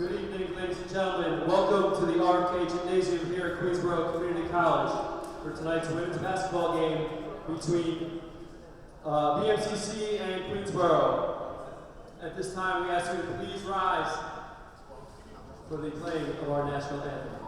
Good evening, ladies and gentlemen. Welcome to the RFK Gymnasium here at Queensborough Community College for tonight's women's basketball game between BMCC and Queensborough. At this time, we ask you to please rise for the playing of our national anthem.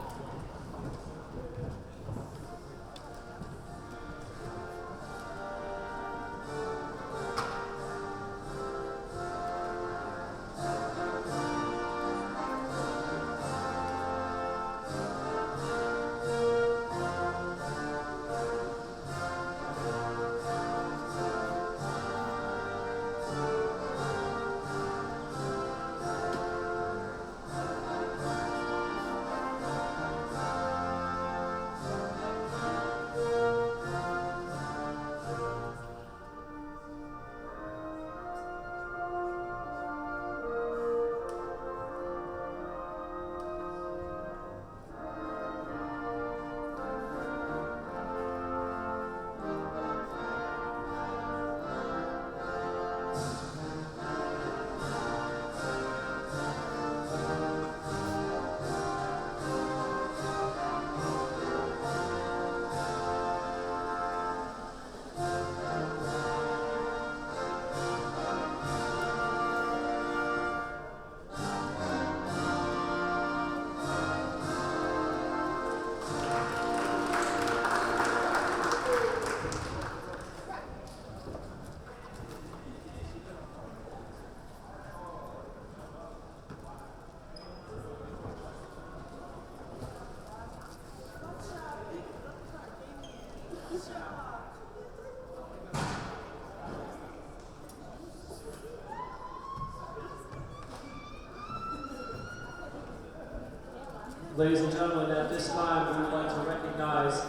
Ladies and gentlemen, at this time, we would like to recognize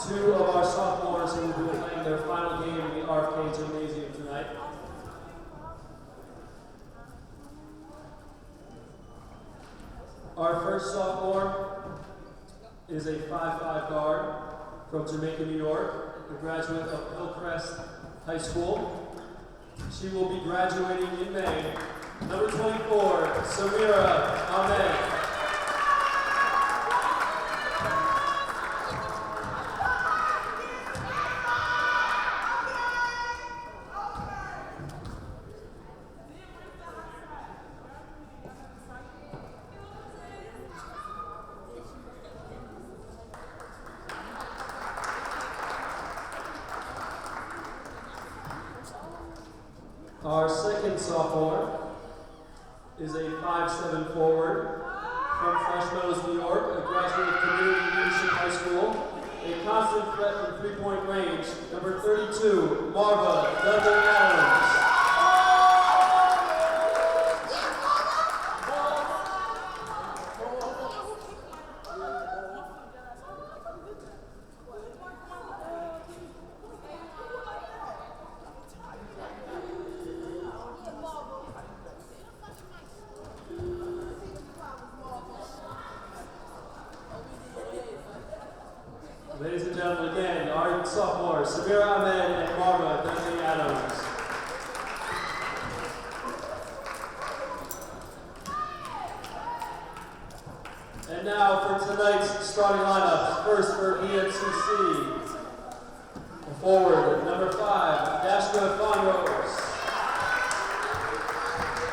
two of our sophomores who will be playing their final game in the RFK Gymnasium tonight. Our first sophomore is a 5'5" guard from Jamaica, New York, a graduate of Hillcrest High School. She will be graduating in May. Number 24, Samira Ahmed. Our second sophomore is a 5'7" forward from Fresh Meadows, New York, a graduate of Community Leadership High School, a constant threat from three-point range, number 32, Marva Dudley Adams. Ladies and gentlemen, again, our sophomores, Samira Ahmed and Marva Dudley Adams. And now for tonight's starting lineups. First for BMCC, forward, number 5, Dashka Fonrose.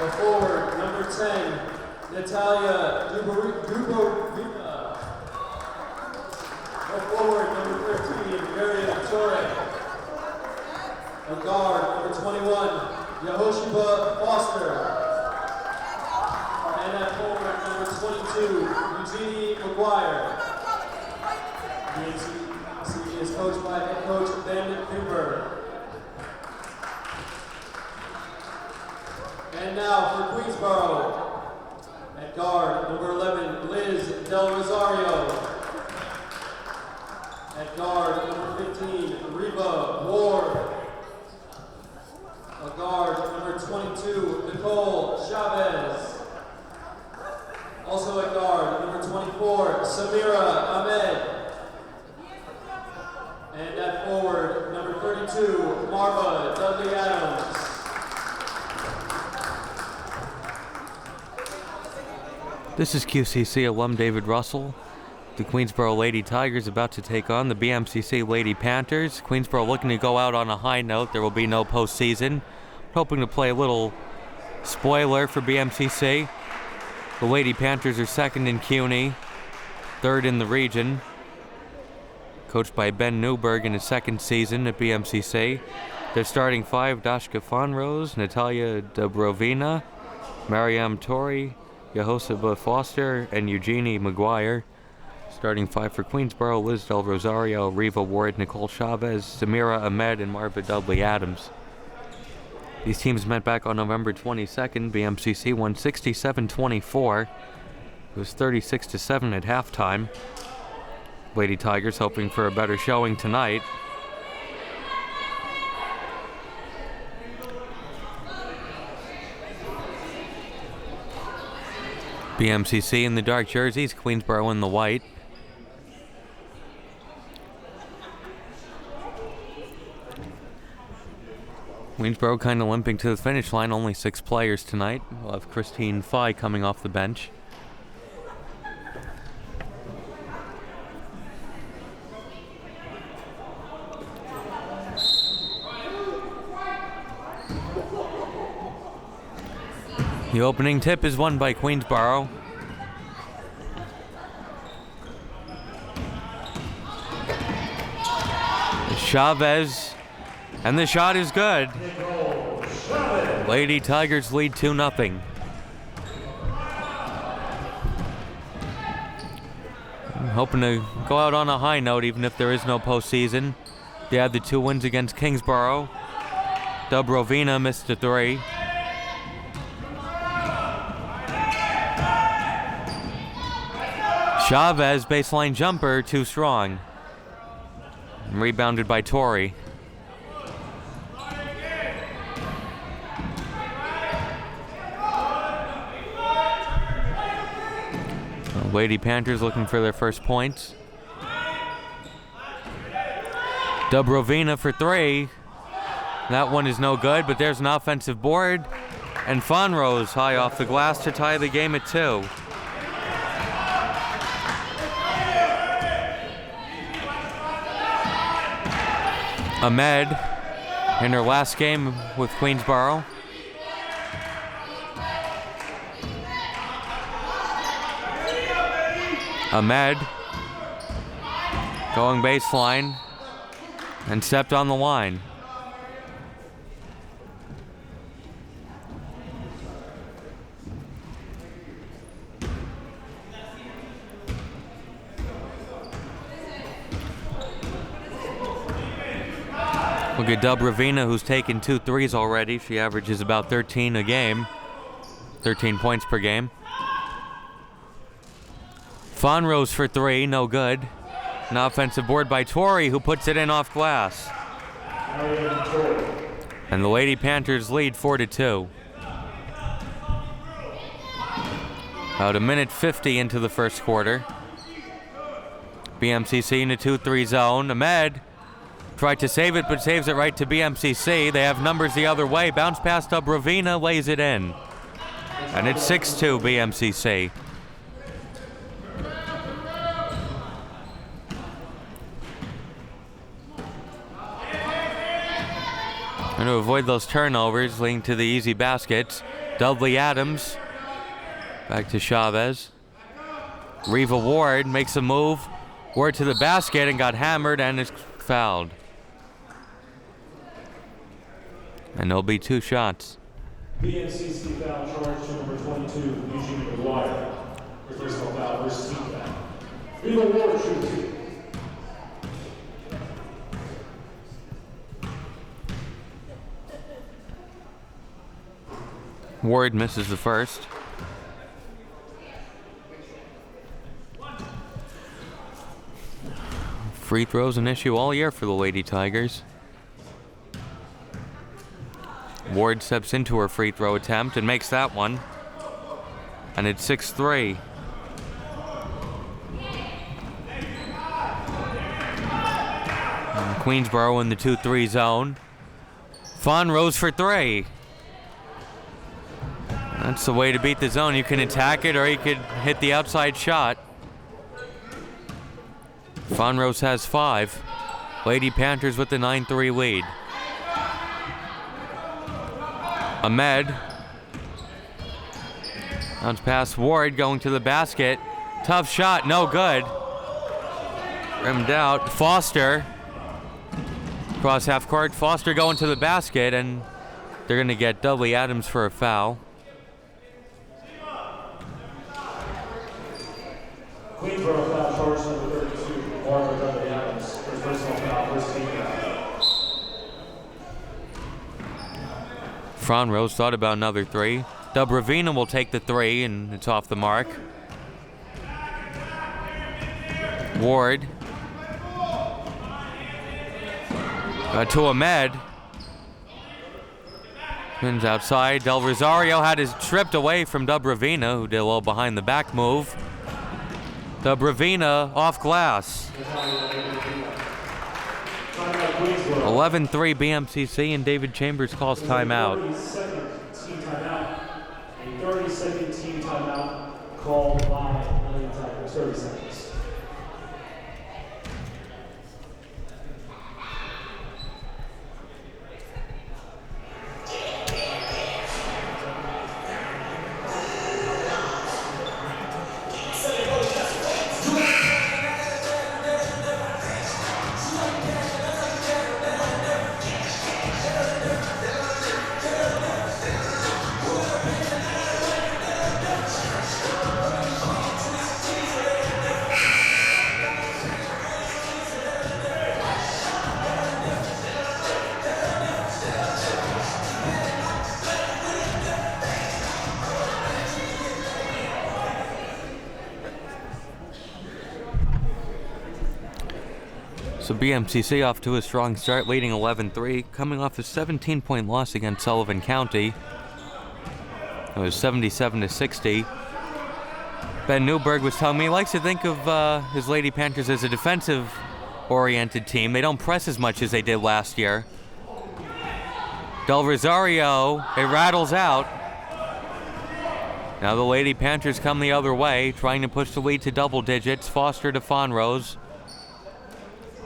A forward, number 10, Natalia Dubrovina. A forward, number 13, Mariam Torre. A guard, number 21, Yehoshiba Foster. And at forward, number 22, Eugenie McGuire. BMCC is coached by head coach Ben Cooper. And now for Queensborough, at guard, number 11, Liz Del Rosario. At guard, number 15, Reba Ward. A guard, number 22, Nicole Chavez. Also at guard, number 24, Samira Ahmed. And at forward, number 32, Marva Dudley Adams. This is QCC alum David Russell. The Queensboro Lady Tigers about to take on the BMCC Lady Panthers. Queensboro looking to go out on a high note. There will be no postseason. Hoping to play a little spoiler for BMCC. The Lady Panthers are second in CUNY, third in the region. Coached by Ben Newberg in his second season at BMCC. Their starting five: Dashka Fonrose, Natalia Dobrovina, Mariam Tori, Yehoseba Foster, and Eugenie McGuire. Starting five for Queensboro: Liz Del Rosario, Reva Ward, Nicole Chavez, Samira Ahmed, and Marva Dudley Adams. These teams met back on November 22nd. BMCC won 67-24. It was 36-7 at halftime. Lady Tigers hoping for a better showing tonight. BMCC in the dark jerseys, Queensboro in the white. Queensboro kind of limping to the finish line, only 6 players tonight. We'll have Christine Fye coming off the bench. The opening tip is won by Queensboro. Chavez, and the shot is good. Lady Tigers lead 2-0. Hoping to go out on a high note even if there is no postseason. They had the 2 wins against Kingsborough. Dobrovina missed a 3. Chavez, baseline jumper, too strong. And rebounded by Tori. Lady Panthers looking for their first points. Dobrovina for 3. That one is no good, but there's an offensive board. And Fonrose high off the glass to tie the game at 2. Ahmed in her last game with Queensboro. Ahmed going baseline and stepped on the line. Look at Dobrovina, who's taken 2 threes already. She averages about 13 a game, 13 points per game. Fonrose for 3, no good. An offensive board by Tori, who puts it in off glass. And the Lady Panthers lead 4-2. About a minute 50 into the first quarter. BMCC in a 2-3 zone. Ahmed tried to save it, but saves it right to BMCC. They have numbers the other way. Bounce pass to Bravina, lays it in. And it's 6-2 BMCC. And to avoid those turnovers, leading to the easy baskets, Dudley Adams. Back to Chavez. Reva Ward makes a move. Ward to the basket and got hammered and is fouled. And there'll be 2 shots. BMCC foul charge to number 22, Eugene McGuire. Her personal foul, first team foul. Reva Ward shoots. Ward misses the first. Free throws an issue all year for the Lady Tigers. Ward steps into her free throw attempt and makes that one. And it's 6-3. Queensboro in the 2-3 zone. Fonrose for 3. That's the way to beat the zone. You can attack it or you could hit the outside shot. Fonrose has 5. Lady Panthers with the 9-3 lead. Ahmed. Bounce pass Ward going to the basket. Tough shot, no good. Rimmed out. Foster. Cross half court. Foster going to the basket, and they're going to get Dudley Adams for a foul. Queensboro foul charge number 32, Barbara Dudley Adams, for personal foul, first team foul. Fonrose thought about another 3. Dubravina will take the 3, and it's off the mark. Ward. To Ahmed. Spins outside. Del Rosario had his tripped away from Dubravina, who did a little behind the back move. Dubravina off glass. 11-3 BMCC, and David Chambers calls timeout. 30-second team timeout called by Lady Tigers. 30 seconds. So BMCC off to a strong start, leading 11-3, coming off a 17-point loss against Sullivan County. It was 77-60. Ben Newberg was telling me he likes to think of his Lady Panthers as a defensive-oriented team. They don't press as much as they did last year. Del Rosario, it rattles out. Now the Lady Panthers come the other way, trying to push the lead to double digits. Foster to Fonrose.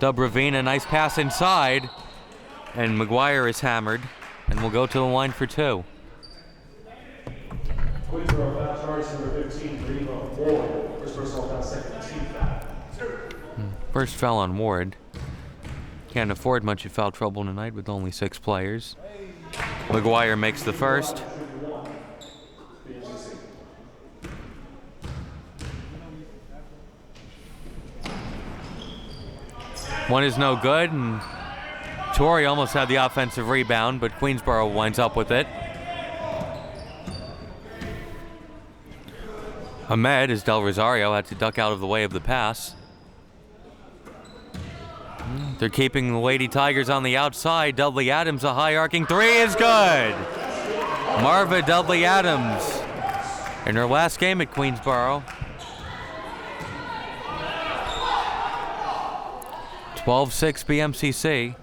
Dubravina, nice pass inside. And McGuire is hammered. And we'll go to the line for 2. Queensboro foul charge number 15, Reba Ward. First personal foul, second team foul. First foul on Ward. Can't afford much of foul trouble tonight with only 6 players. McGuire makes the first. One is no good, and Torrey almost had the offensive rebound, but Queensboro winds up with it. Ahmed, as Del Rosario had to duck out of the way of the pass. They're keeping the Lady Tigers on the outside. Dudley Adams, a high arcing 3 is good. Marva Dudley Adams in her last game at Queensboro. 12-6 BMCC.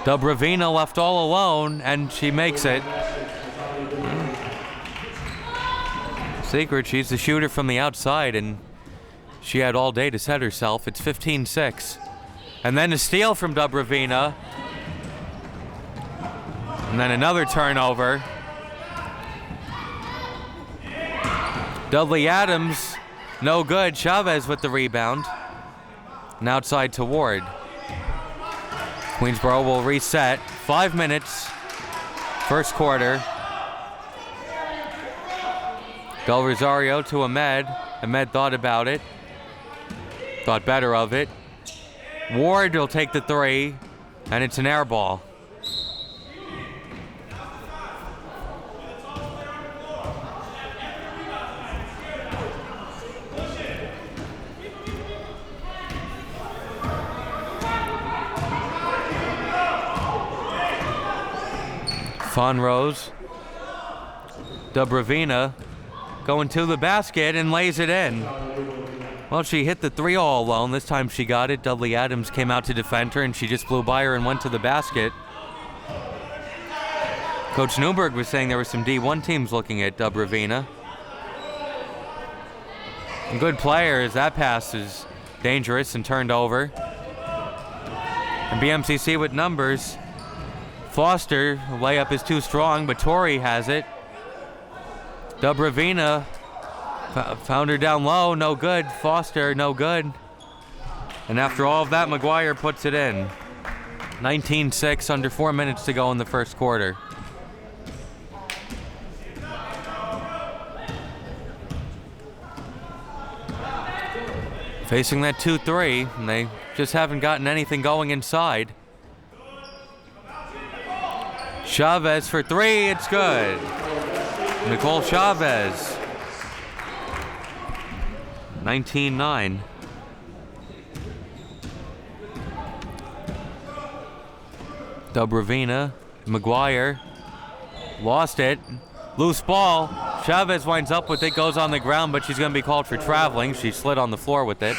Dubravina left all alone, and she makes it. Secret, she's the shooter from the outside, and she had all day to set herself. It's 15-6. And then a steal from Dubravina. And then another turnover. Dudley Adams, no good. Chavez with the rebound. And outside to Ward. Queensboro will reset. 5 minutes. First quarter. Del Rosario to Ahmed. Ahmed thought about it. Thought better of it. Ward will take the 3. And it's an air ball. Fonrose. Dubravina going to the basket and lays it in. Well, she hit the 3 all alone. This time she got it. Dudley Adams came out to defend her, and she just blew by her and went to the basket. Coach Newberg was saying there were some D1 teams looking at Dubravina. A good player as that pass is dangerous and turned over. And BMCC with numbers. Foster, layup is too strong, but Torrey has it. Dubravina found her down low, no good. Foster, no good. And after all of that, McGuire puts it in. 19-6, under 4 minutes to go in the first quarter. Facing that 2-3, and they just haven't gotten anything going inside. Chavez for three, it's good. Nicole Chavez. 19-9. Dubravina, McGuire, lost it. Loose ball. Chavez winds up with it, goes on the ground, but she's going to be called for traveling. She slid on the floor with it.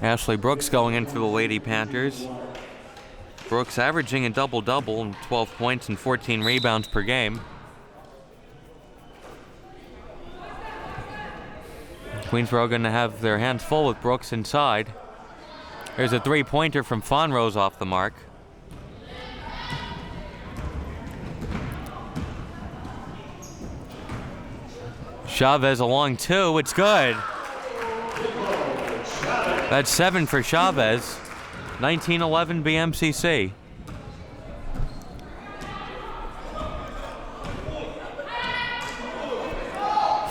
Ashley Brooks going in for the Lady Panthers. Brooks averaging a double-double and 12 points and 14 rebounds per game. Queensborough going to have their hands full with Brooks inside. There's a three-pointer from Fonrose off the mark. Chavez along two, it's good. That's 7 for Chavez. 19-11 BMCC.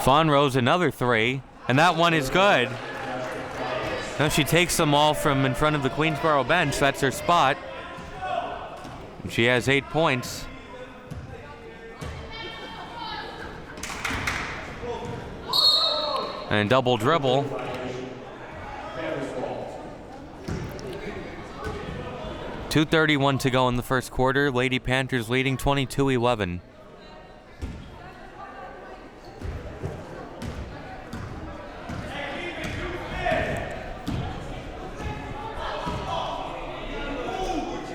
Fonrose another three, and that one is good. Now she takes them all from in front of the Queensborough bench. That's her spot. And she has 8 points. And double dribble. .231 to go in the first quarter. Lady Panthers leading 22-11.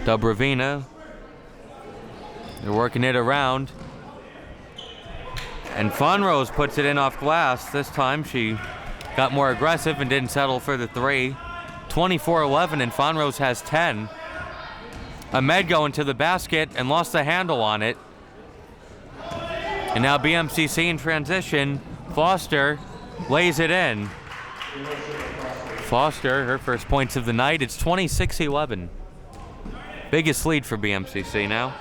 Dubravina. They're working it around. And Fonrose puts it in off glass. This time she got more aggressive and didn't settle for the three. 24-11, and Fonrose has 10. Ahmed going to the basket and lost the handle on it. And now BMCC in transition. Foster lays it in. Foster, her first points of the night. It's 26-11. Biggest lead for BMCC now.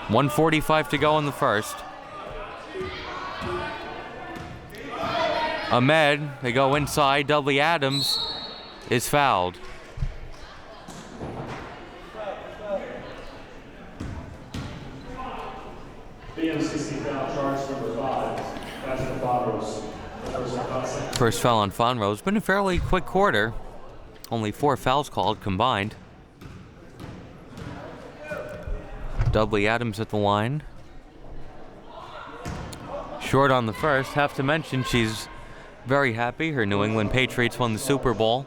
1:45 to go in the first. Ahmed, they go inside. Dudley Adams is fouled. BMCC foul charge number 5. That's the Fonrose. First foul on Fonrose. Been a fairly quick quarter. Only 4 fouls called combined. Dudley Adams at the line. Short on the first. Have to mention she's very happy. Her New England Patriots won the Super Bowl.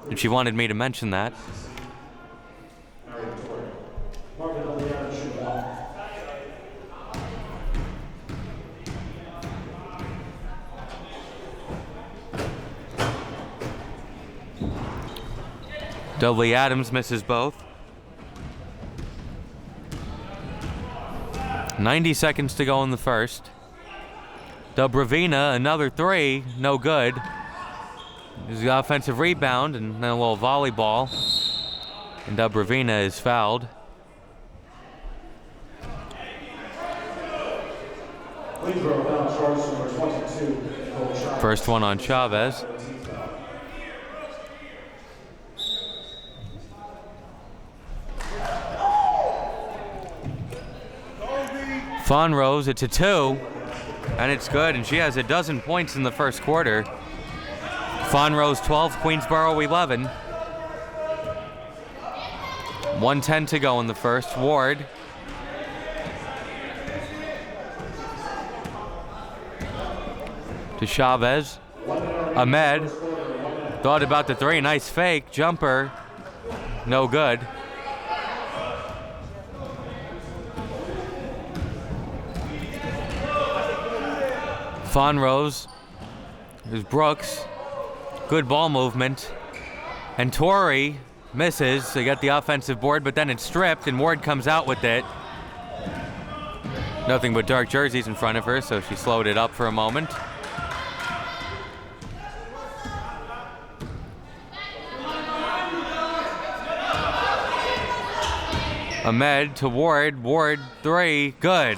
And she wanted me to mention that. Dudley Adams misses both. 90 seconds to go in the first. Dubravina, another three, no good. There's the offensive rebound and then a little volleyball. And Dubravina is fouled. First one on Chavez. Fonrose, it's a 2, and it's good, and she has a dozen points in the first quarter. Fonrose 12, Queensborough 11. 1:10 to go in the first. Ward. To Chavez. Ahmed thought about the three. Nice fake. Jumper. No good. Fonrose. There's Brooks. Good ball movement. And Torrey misses. They got the offensive board, but then it's stripped, and Ward comes out with it. Nothing but dark jerseys in front of her, so she slowed it up for a moment. Ahmed to Ward. Ward, three. Good.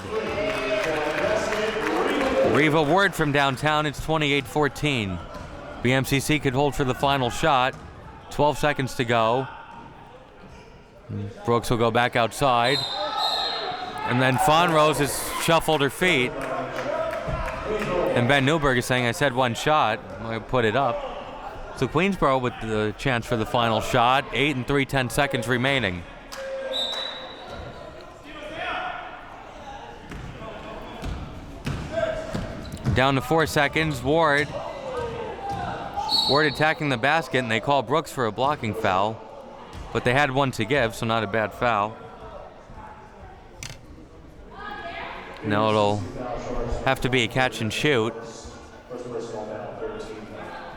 Reva Ward from downtown. It's 28-14. BMCC could hold for the final shot. 12 seconds to go. Brooks will go back outside. And then Fonrose has shuffled her feet. And Ben Newberg is saying, I said one shot. I put it up. So Queensboro with the chance for the final shot. 8 and 3/10 seconds remaining. Down to 4 seconds. Ward attacking the basket, and they call Brooks for a blocking foul. But they had one to give, so not a bad foul. Now it'll have to be a catch and shoot.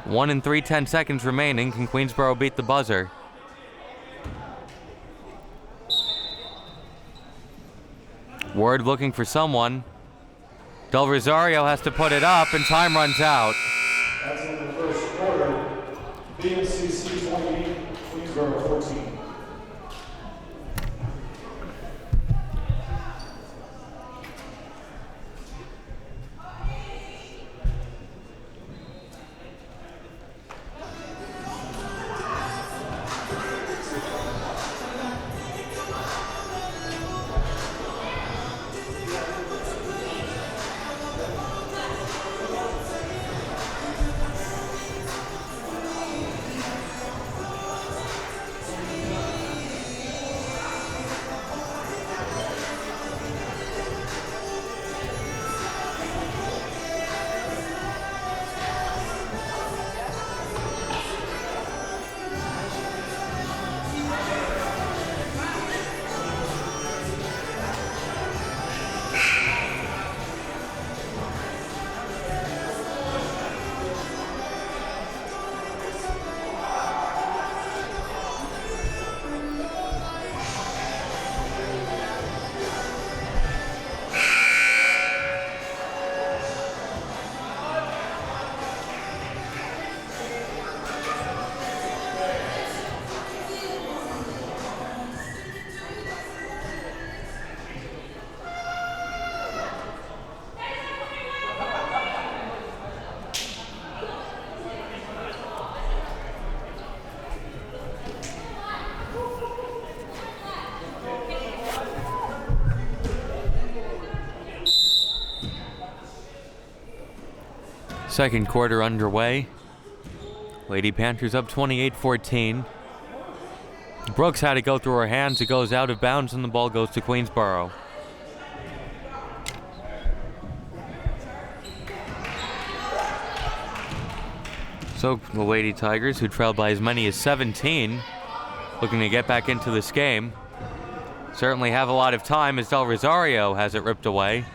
1 and 3/10 seconds remaining. Can Queensboro beat the buzzer? Ward looking for someone. Del Rosario has to put it up, and time runs out. That's in the first quarter. BMCC 28, Queensboro 14. Second quarter underway. Lady Panthers up 28-14. Brooks had to go through her hands. It goes out of bounds, and the ball goes to Queensboro. So the Lady Tigers, who trailed by as many as 17, looking to get back into this game. Certainly have a lot of time as Del Rosario has it ripped away.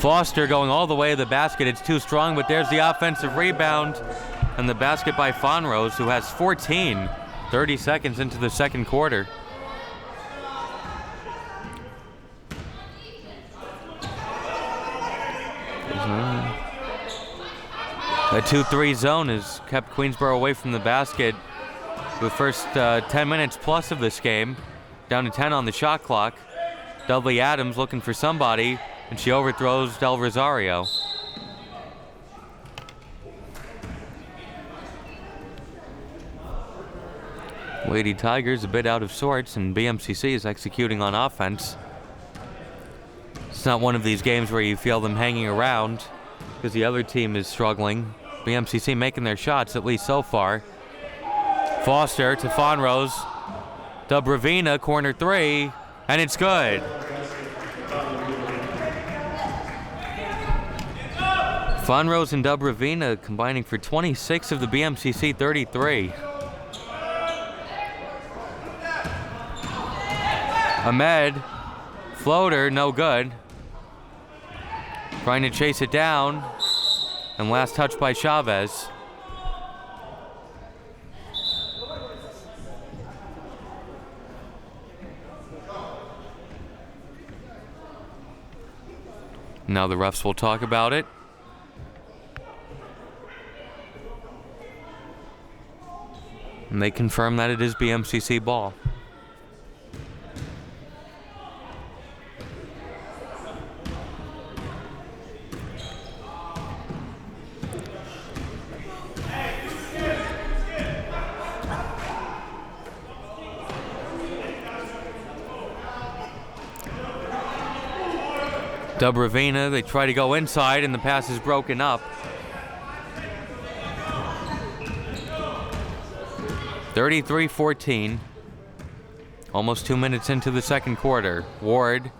Foster going all the way to the basket. It's too strong, but there's the offensive rebound. And the basket by Fonrose, who has 14, 30 seconds into the second quarter. The 2-3 zone has kept Queensboro away from the basket the first 10 minutes plus of this game. Down to 10 on the shot clock. Dudley Adams looking for somebody, and she overthrows Del Rosario. Lady Tigers a bit out of sorts, and BMCC is executing on offense. It's not one of these games where you feel them hanging around because the other team is struggling. BMCC making their shots, at least so far. Foster to Fonrose. Dubravina, corner three, and it's good. Fonrose and Dubravina combining for 26 of the BMCC 33. Ahmed, floater, no good. Trying to chase it down, and last touch by Chavez. Now the refs will talk about it. And they confirm that it is BMCC ball. Dubravina, they try to go inside and the pass is broken up. 33-14. Almost 2 minutes into the second quarter. Ward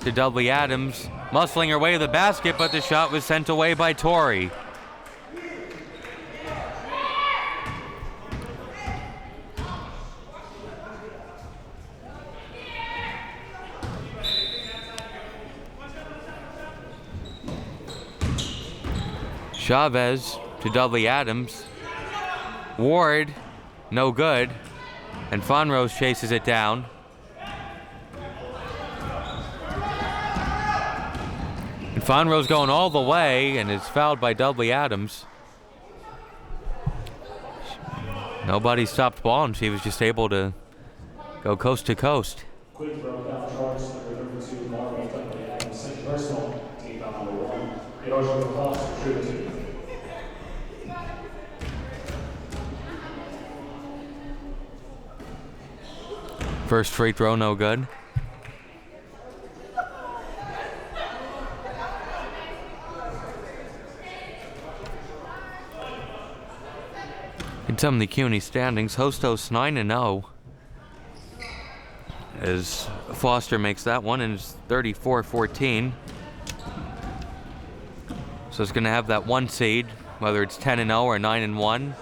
to Dudley Adams, muscling her way to the basket, but the shot was sent away by Torrey. Chavez to Dudley Adams. Ward, no good. And Fonrose chases it down. And Fonrose going all the way and is fouled by Dudley Adams. Nobody stopped ball and she was just able to go coast to coast. Queensboro foul charge number 32, Marvin Dudley Adams, second personal, team foul number 1. Erosion of cost attributed. First free throw, no good. In some of the CUNY standings, Hostos 9-0. As Foster makes that one and it's 34-14. So it's going to have that one seed, whether it's 10-0 or 9-1.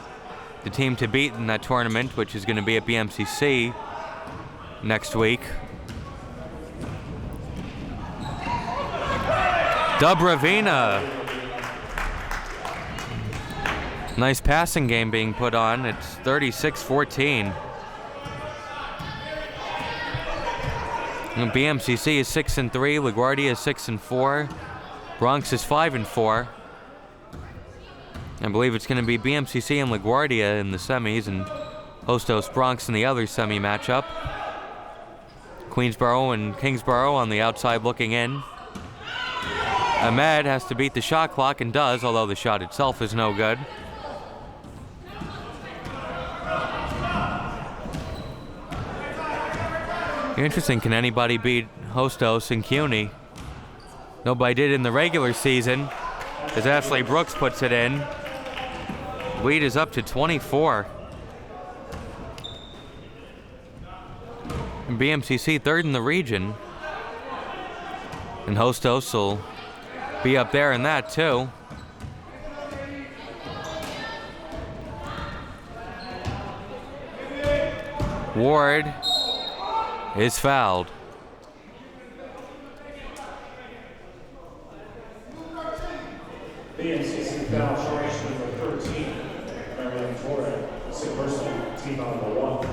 The team to beat in that tournament, which is going to be at BMCC next week. Dubravina. Nice passing game being put on. It's 36-14. And BMCC is 6-3. LaGuardia is 6-4. Bronx is 5-4. I believe it's going to be BMCC and LaGuardia in the semis and Hostos Bronx in the other semi matchup. Queensboro and Kingsborough on the outside looking in. Ahmed has to beat the shot clock and does, although the shot itself is no good. Interesting, can anybody beat Hostos and CUNY? Nobody did in the regular season, as Ashley Brooks puts it in. Lead is up to 24. And BMCC third in the region. And Hostos will be up there in that too. Ward is fouled. BMCC foul charge number 13, Maryland Torrey, second personal, team foul number 1.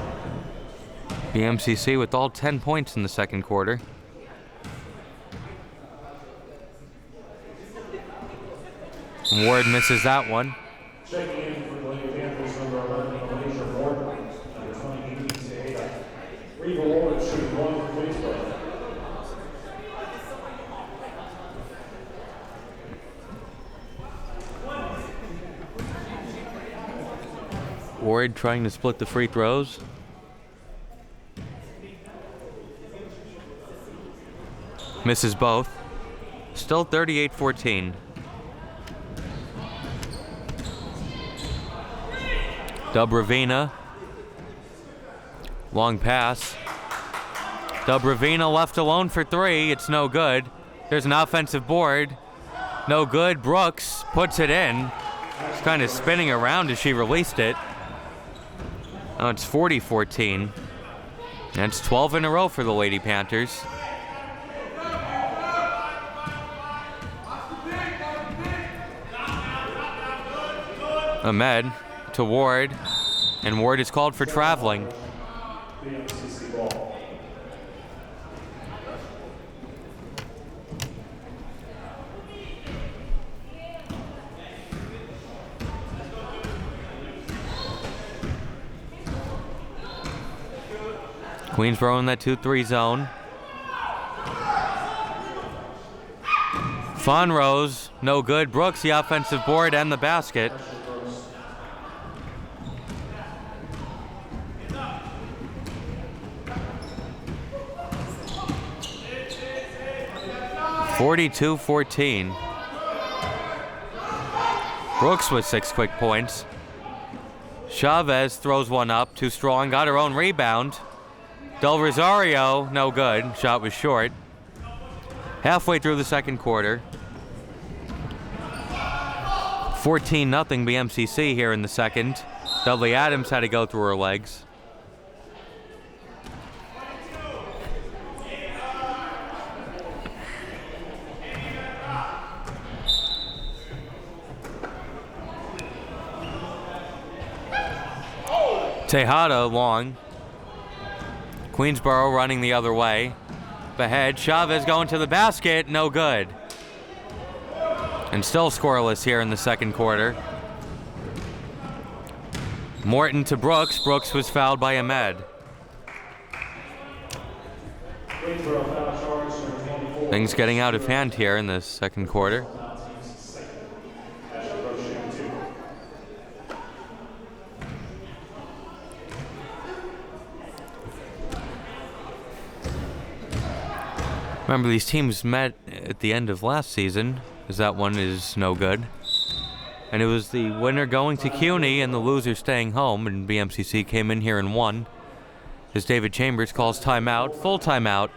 BMCC with all 10 points in the second quarter. Ward misses that one. Checking in for the Lady Panthers, number 11, Malaysia Ward, number 20, Tejeda. Reva Ward shooting 1 for Queensboro. Ward trying to split the free throws. Misses both. Still 38-14. Dubravina. Long pass. Dubravina left alone for three. It's no good. There's an offensive board. No good. Brooks puts it in. She's kind of spinning around as she released it. Now it's 40-14. That's 12 in a row for the Lady Panthers. Ahmed to Ward, and Ward is called for traveling. BMCC ball. Queensboro in that 2-3 zone. Fonrose, no good. Brooks, the offensive board and the basket. (42-14). Brooks with 6 quick points. Chavez throws one up, too strong, got her own rebound. Del Rosario, no good. Shot was short. Halfway through the second quarter. 14-0 BMCC here in the second. Dudley Adams had to go through her legs. Tejada long. Queensboro running the other way. Ahead, Chavez going to the basket, no good. And still scoreless here in the second quarter. Morton to Brooks. Brooks was fouled by Ahmed. Queensboro foul charge number 24. Things getting out of hand here in the second quarter. Remember, these teams met at the end of last season, as that one is no good. And it was the winner going to CUNY and the loser staying home, and BMCC came in here and won. As David Chambers calls timeout, full timeout.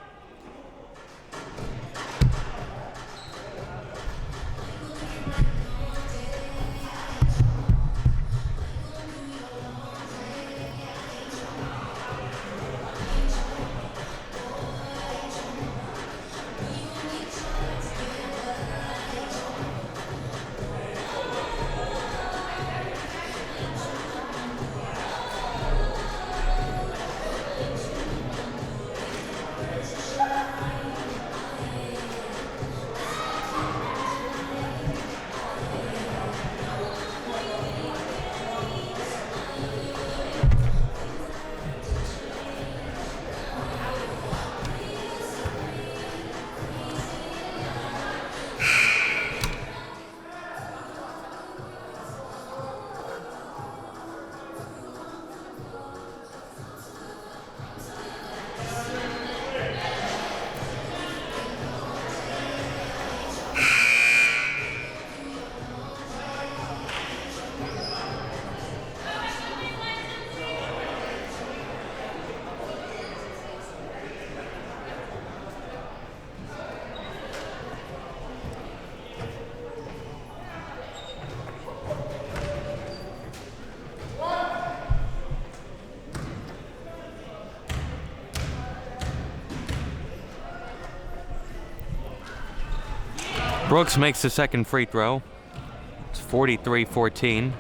Brooks makes the second free throw. It's 43-14.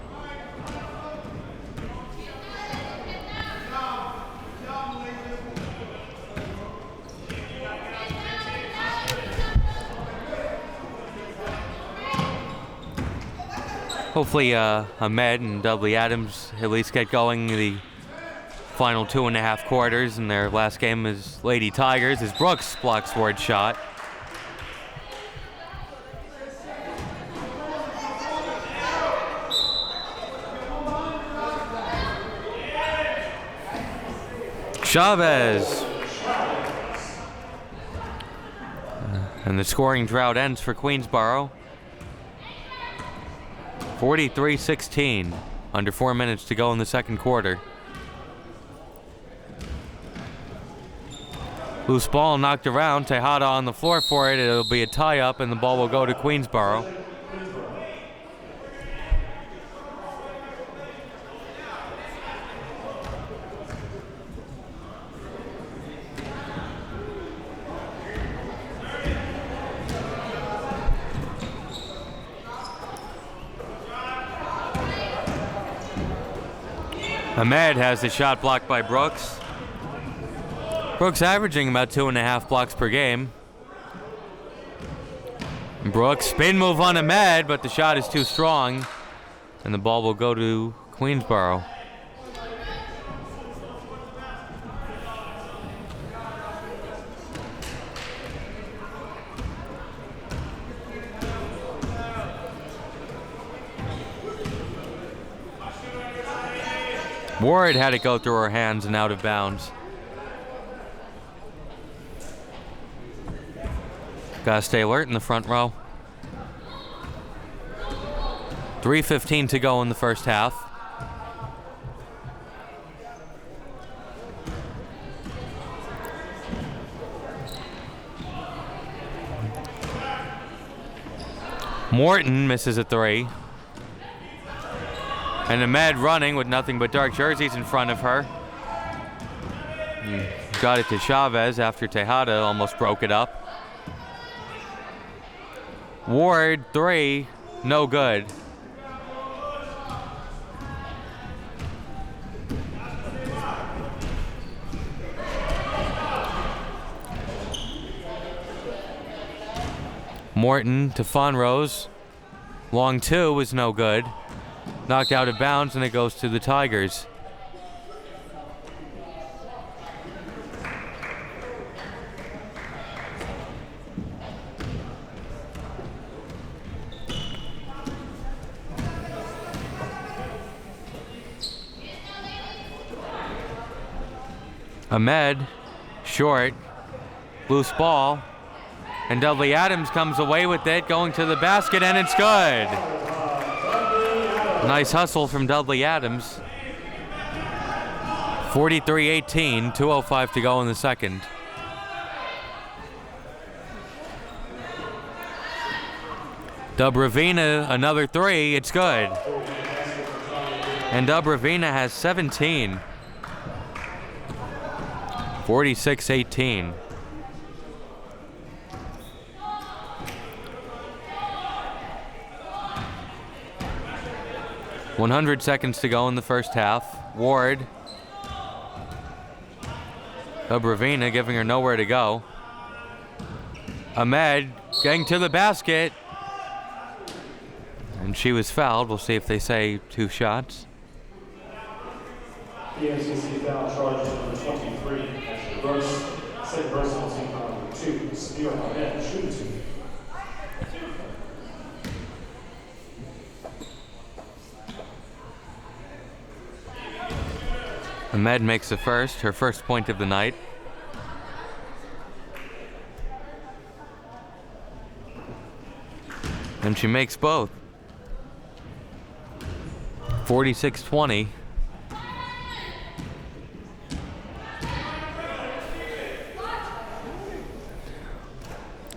Hopefully Ahmed and Dudley Adams at least get going the final 2.5 quarters, and their last game is Lady Tigers as Brooks blocks Ward's shot. Chavez. And the scoring drought ends for Queensboro. 43-16. Under 4 minutes to go in the second quarter. Loose ball knocked around. Tejada on the floor for it. It'll be a tie-up, and the ball will go to Queensboro. Ahmed has the shot blocked by Brooks. Brooks averaging about 2.5 blocks per game. Brooks, spin move on Ahmed, but the shot is too strong. And the ball will go to Queensborough. Ward had it go through her hands and out of bounds. Gotta stay alert in the front row. 3:15 to go in the first half. Morton misses a three. And Ahmed running with nothing but dark jerseys in front of her. Got it to Chavez after Tejada almost broke it up. Ward, three, no good. Morton to Fonrose. Long two was no good. Knocked out of bounds, and it goes to the Tigers. Ahmed, short, loose ball, and Dudley Adams comes away with it, going to the basket, and it's good. Nice hustle from Dudley Adams. 43-18, 2:05 to go in the second. Dubravina, another three, it's good. And Dubravina has 17. 46-18. .100 seconds to go in the first half. Ward. Dubravina giving her nowhere to go. Ahmed getting to the basket. And she was fouled. We'll see if they say two shots. BMCC foul charge number 23. Ashley Brooks. Second personal team foul number 2. Samira Ahmed, shooting team. Ahmed makes the first, her first point of the night. And she makes both. 46-20.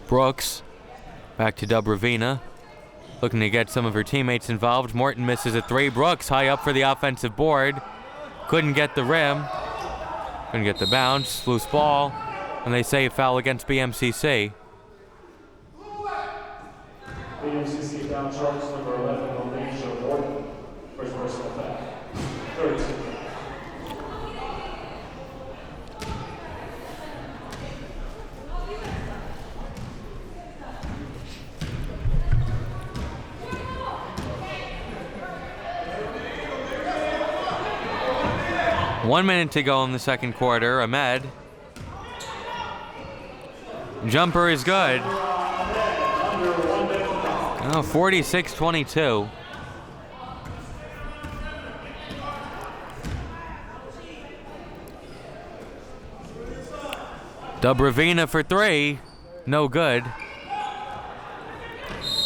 Brooks, back to Dubravina. Looking to get some of her teammates involved. Morton misses a three. Brooks high up for the offensive board. Couldn't get the rim. Couldn't get the bounce. Loose ball. And they say a foul against BMCC. BMCC foul charge number 11 on Asia Morton. First personal foul. 32. One minute to go in the second quarter. Ahmed. Jumper is good. Oh, 46-22. Dubravina for three. No good.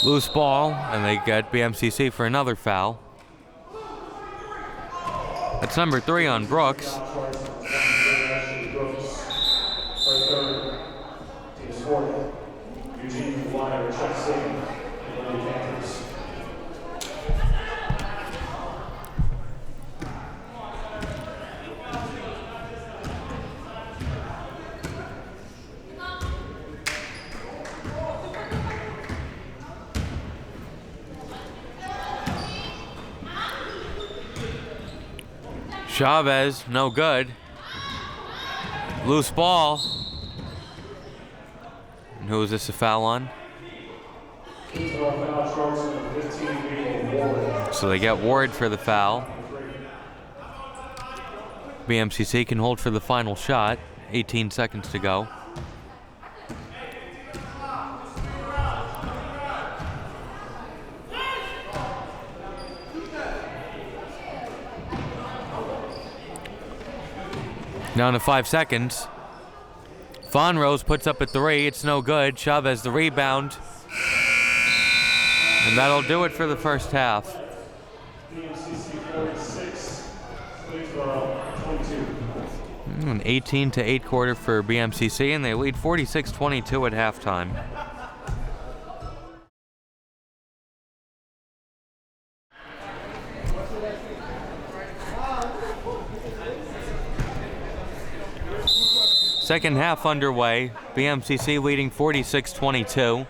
Loose ball, and they get BMCC for another foul. That's number 3 on Brooks. Chavez, no good. Loose ball. And who is this a foul on? Queensboro foul charge number 15, Gabriel Ward. So they get Ward for the foul. BMCC can hold for the final shot. 18 seconds to go. Down to 5 seconds. Fonrose puts up a three. It's no good. Chavez the rebound. And that'll do it for the first half. BMCC 46, Queensboro 22. An 18-8 quarter for BMCC, and they lead 46-22 at halftime. Second half underway. BMCC leading 46-22.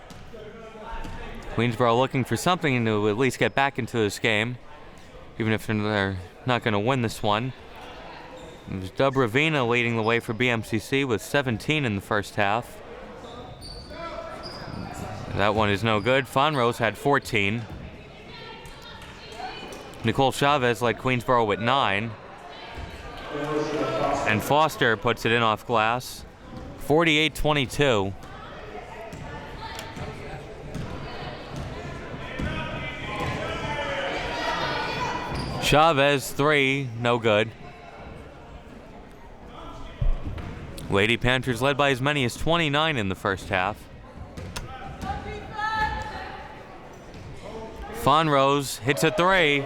Queensboro looking for something to at least get back into this game, even if they're not going to win this one. It was Dub Ravina leading the way for BMCC with 17 in the first half. That one is no good. Fonrose had 14. Nicole Chavez led Queensboro with 9. And Foster puts it in off glass. 48-22. Chavez, 3, no good. Lady Panthers led by as many as 29 in the first half. Fonrose hits a 3.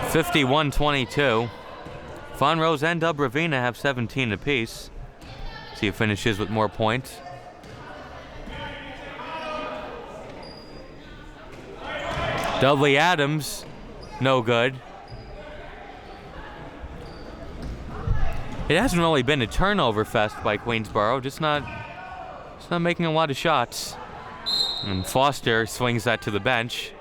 51-22. Fonrose and Dub Ravina have 17 apiece. See who finishes with more points. Dudley Adams, no good. It hasn't really been a turnover fest by Queensboro, just not making a lot of shots. And Foster swings that to the bench.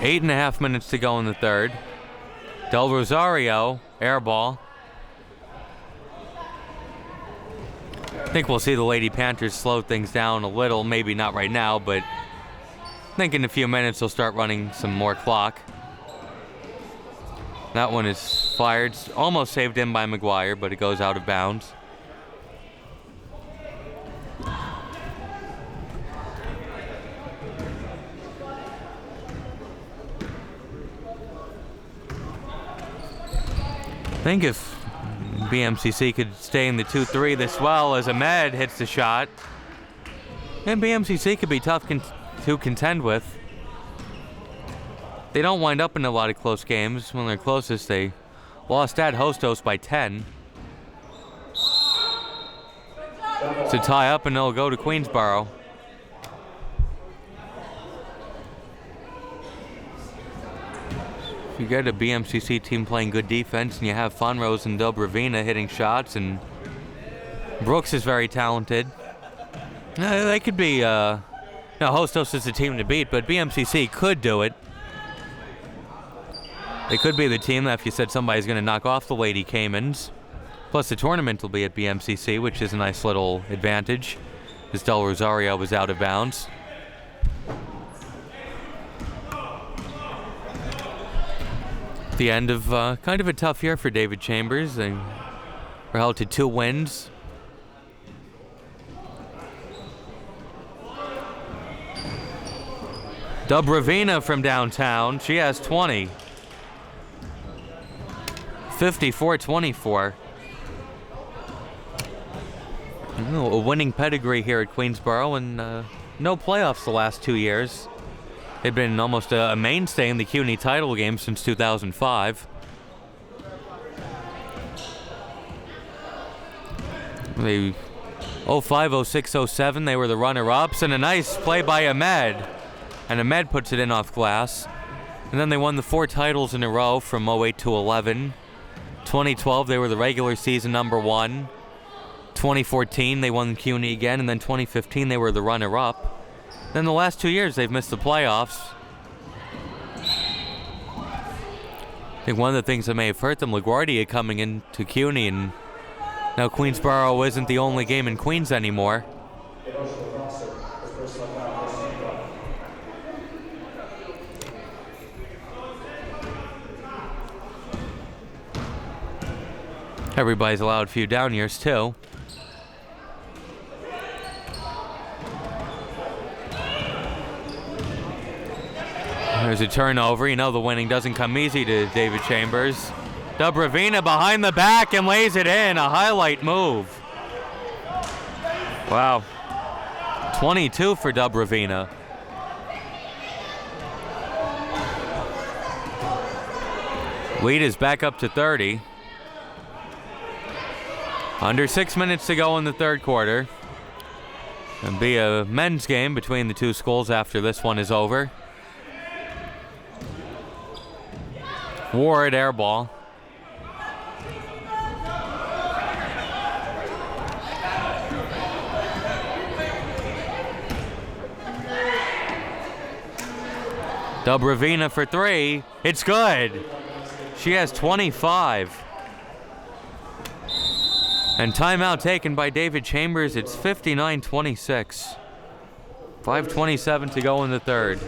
Eight and a half minutes to go in the third. Del Rosario, air ball. I think we'll see the Lady Panthers slow things down a little, maybe not right now, but I think in a few minutes they'll start running some more clock. That one is fired, almost saved in by McGuire, but it goes out of bounds. I think if BMCC could stay in the 2-3 this well as Ahmed hits the shot, then BMCC could be tough to contend with. They don't wind up in a lot of close games. When they're closest, they lost at Hostos by 10. To tie up, and they'll go to Queensboro. You get a BMCC team playing good defense, and you have Fonrose and Dub Ravina hitting shots, and Brooks is very talented. They could be, Hostos is the team to beat, but BMCC could do it. They could be the team that if you said somebody's going to knock off the Lady Caymans. Plus the tournament will be at BMCC, which is a nice little advantage, as Del Rosario was out of bounds. The end of kind of a tough year for David Chambers. They were held to 2 wins. Dub Ravina from downtown, she has 20. 54-24. A winning pedigree here at Queensboro, and no playoffs the last 2 years. They've been almost a mainstay in the CUNY title game since 2005. They 05, 06, 07, they were the runner-ups, and a nice play by Ahmed and Ahmed puts it in off glass. And then they won the 4 titles in a row from 08 to 11. 2012, they were the regular season #1. 2014, they won CUNY again, and then 2015, they were the runner-up. Then the last 2 years, they've missed the playoffs. I think one of the things that may have hurt them, LaGuardia coming into CUNY, and now Queensboro isn't the only game in Queens anymore. Everybody's allowed a few down years too. There's a turnover. You know the winning doesn't come easy to David Chambers. Dubravina behind the back and lays it in. A highlight move. Wow. 22 for Dubravina. Lead is back up to 30. Under 6 minutes to go in the third quarter. It'll be a men's game between the two schools after this one is over. Ward air ball. Dubravina for 3. It's good. She has 25. And timeout taken by David Chambers. It's 59-26. 5:27 to go in the third.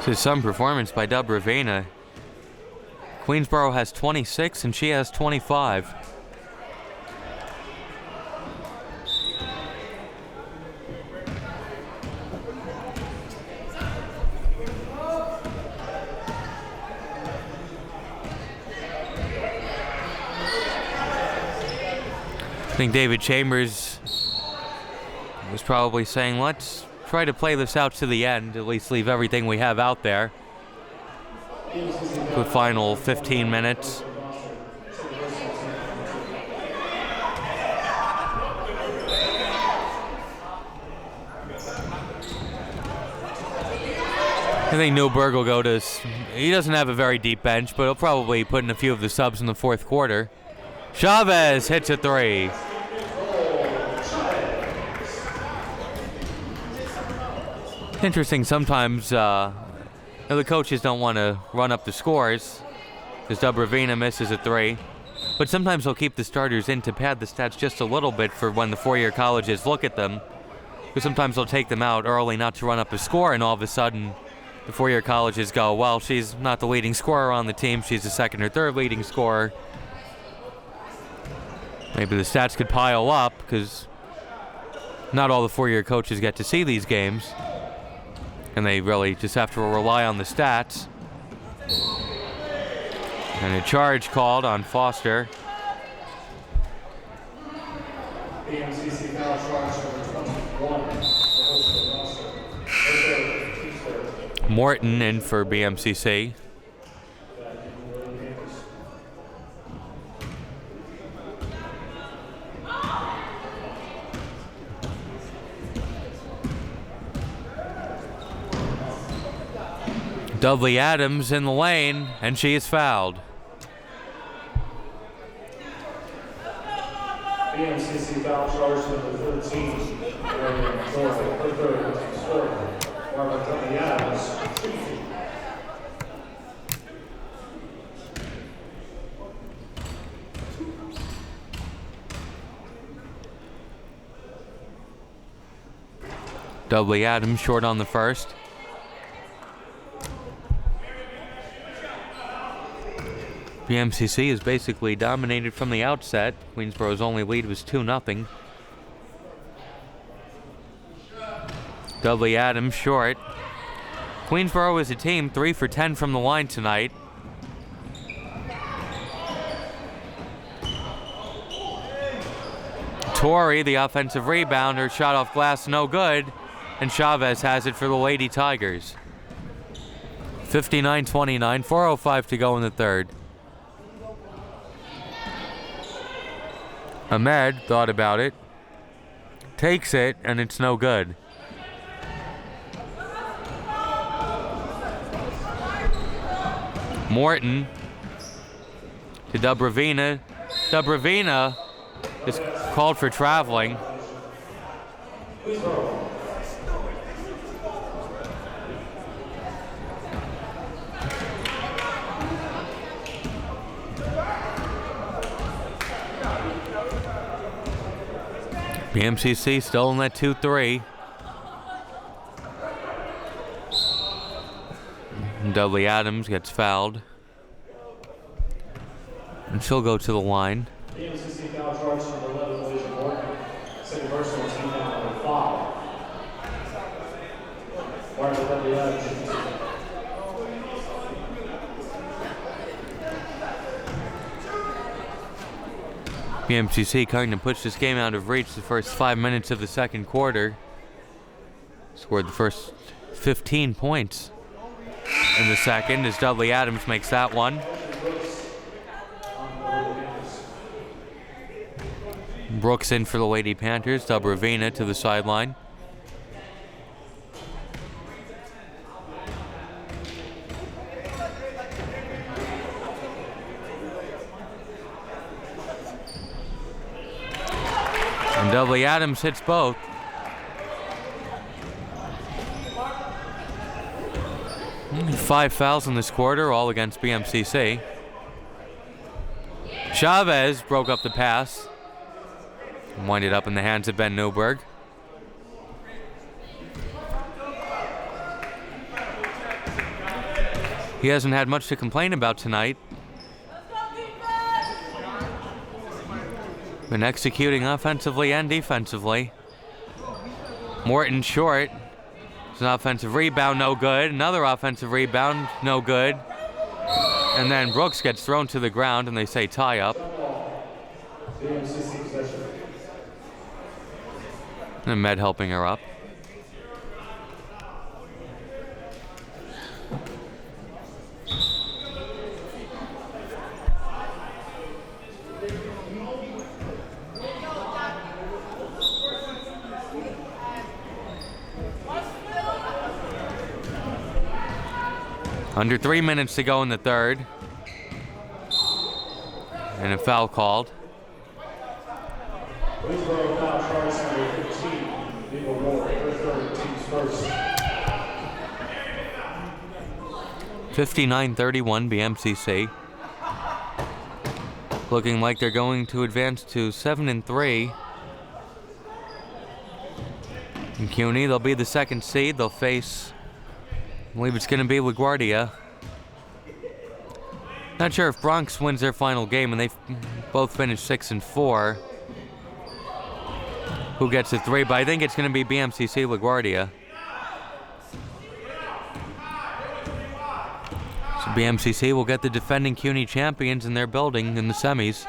To some performance by Dubravina. Queensboro has 26 and she has 25. I think David Chambers was probably saying, let's try to play this out to the end, at least leave everything we have out there. The final 15 minutes. I think Newberg will go to, he doesn't have a very deep bench, but he'll probably put in a few of the subs in the fourth quarter. Chavez hits a 3. Interesting, sometimes the coaches don't want to run up the scores because Dubravina misses a 3. But sometimes they'll keep the starters in to pad the stats just a little bit for when the four-year colleges look at them. Because sometimes they'll take them out early not to run up a score, and all of a sudden the four-year colleges go, well, she's not the leading scorer on the team, she's the second or third leading scorer. Maybe the stats could pile up because not all the four-year coaches get to see these games. And they really just have to rely on the stats. And a charge called on Foster. BMCC foul charge number 21. Morton in for BMCC. Dudley Adams in the lane, and she is fouled. BMCC foul charge number 13. Dudley Adams. Dudley Adams short on the first. BMCC is basically dominated from the outset. Queensborough's only lead was 2-0. Dudley Adams short. Queensborough is a team 3 for 10 from the line tonight. Torrey, the offensive rebounder, shot off glass, no good. And Chavez has it for the Lady Tigers. 59-29, 4:05 to go in the third. Ahmed thought about it, takes it, and it's no good. Morton to Dubravina. Dubravina is called for traveling. BMCC still in that 2-3. Dudley Adams gets fouled. And she'll go to the line. BMCC foul charge number 11, Malaysia Morgan. Second personal team foul number 5. Martin Dudley Adams. BMCC kind of pushed this game out of reach the first 5 minutes of the second quarter. Scored the first 15 points in the second as Dudley Adams makes that one. Brooks in for the Lady Panthers. Dubravina to the sideline. And Dudley Adams hits both. Only 5 fouls in this quarter, all against BMCC. Chavez broke up the pass. Winded up in the hands of Ben Newberg. He hasn't had much to complain about tonight. Been executing offensively and defensively. Morton short. It's an offensive rebound, no good. Another offensive rebound, no good. And then Brooks gets thrown to the ground and they say tie up. And Med helping her up. Under 3 minutes to go in the third. And a foul called. Queensborough foul charge number 15, Legal Ward, her third, team's first. 59-31 BMCC. Looking like they're going to advance to 7-3. And CUNY, they'll be the second seed. They'll face, I believe it's going to be LaGuardia. Not sure if Bronx wins their final game, and they've both finished 6-4. Who gets a 3, but I think it's going to be BMCC LaGuardia. So BMCC will get the defending CUNY champions in their building in the semis.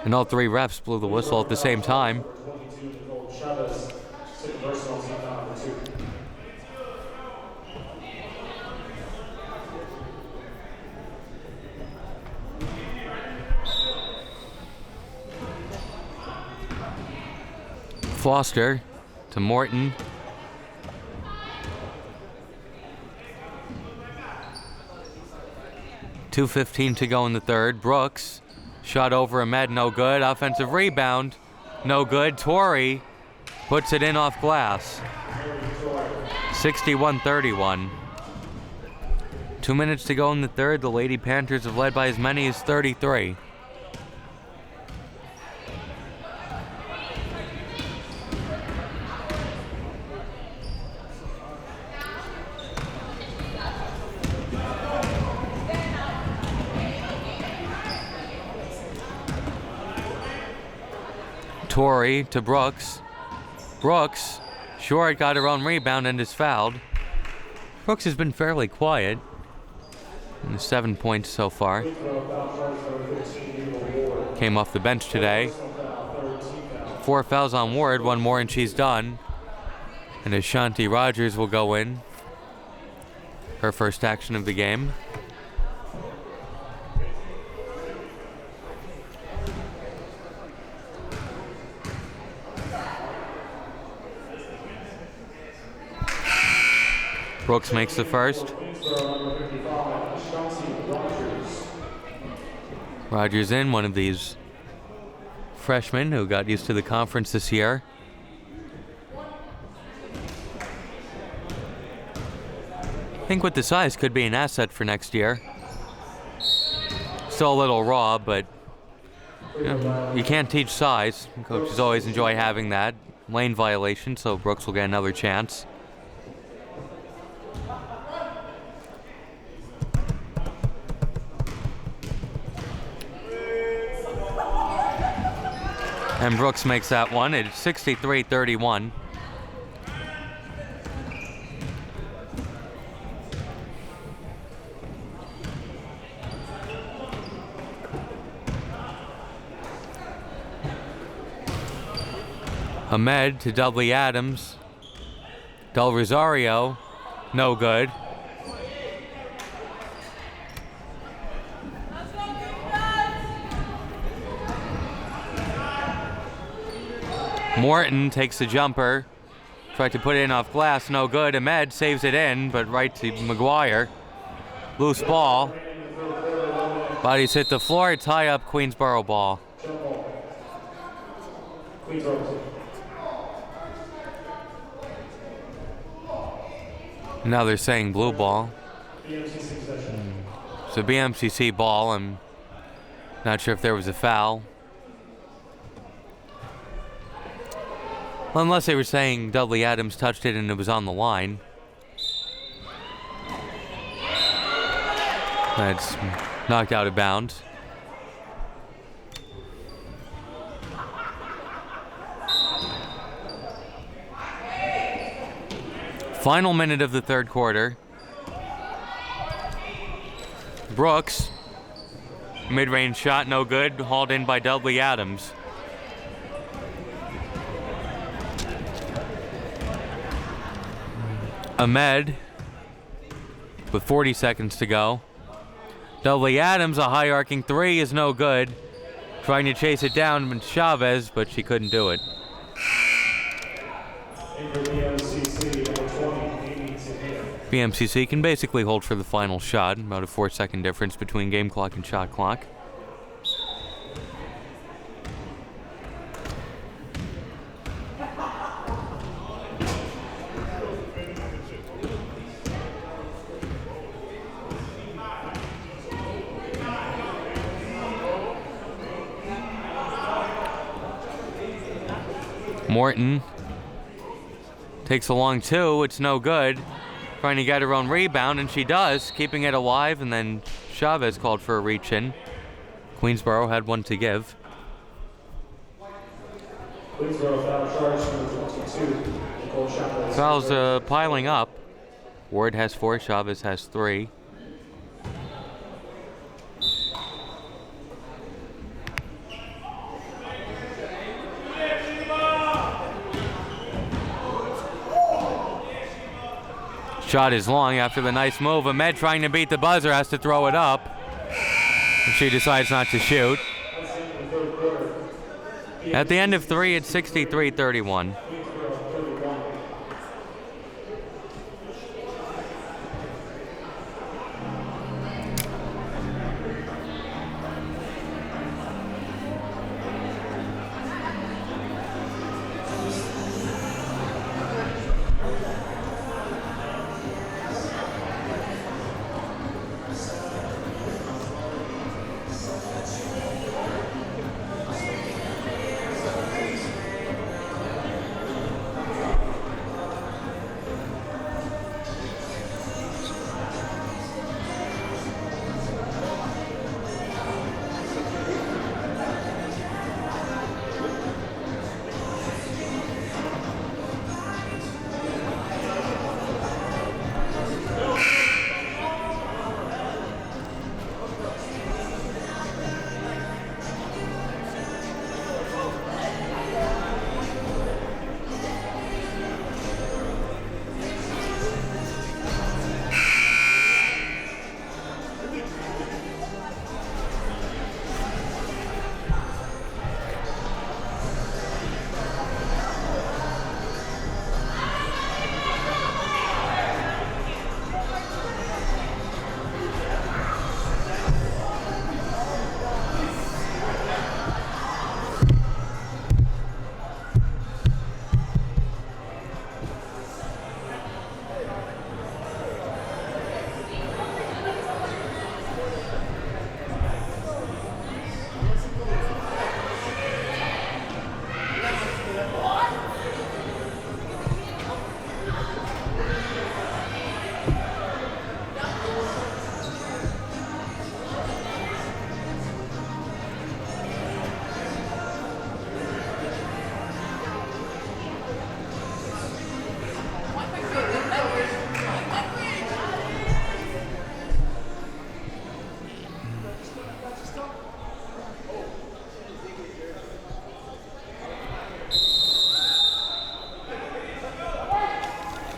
And all 3 refs blew the whistle at the same time. Foster to Morton. .2:15 to go in the third. Brooks, shot over Ahmed, no good. Offensive rebound, no good. Torrey puts it in off glass. 61-31. 2 minutes to go in the third. The Lady Panthers have led by as many as 33. Torrey to Brooks. Brooks, Short got her own rebound and is fouled. Brooks has been fairly quiet. 7 points so far. Came off the bench today. 4 fouls on Ward, 1 more and she's done. And Ashanti Rogers will go in. Her first action of the game. Brooks makes the first. Rogers in, one of these freshmen who got used to the conference this year. I think with the size could be an asset for next year. Still a little raw, but you can't teach size. Coaches always enjoy having that. Lane violation, so Brooks will get another chance. And Brooks makes that one. It's 63-31. Ahmed to Dudley Adams. Del Rosario, no good. Morton takes the jumper. Tried to put it in off glass, no good. Ahmed saves it in, but right to McGuire. Loose ball. Bodies hit the floor, tie up Queensboro ball. Now they're saying blue ball. So BMCC ball. I'm not sure if there was a foul. Well, unless they were saying Dudley Adams touched it and it was on the line. That's knocked out of bounds. Final minute of the third quarter. Brooks, mid-range shot, no good, hauled in by Dudley Adams. Ahmed with 40 seconds to go. Dudley Adams, a high arcing three is no good. Trying to chase it down with Chavez, but she couldn't do it. BMCC can basically hold for the final shot, about a 4-second difference between game clock and shot clock. Morton takes a long two, it's no good. Trying to get her own rebound, and she does, keeping it alive, and then Chavez called for a reach in. Queensboro had one to give. Queensboro foul charge number 22. Fouls piling up. Ward has 4, Chavez has 3. Shot is long after the nice move. Ahmed trying to beat the buzzer, has to throw it up. And she decides not to shoot. At the end of 3, it's 63-31.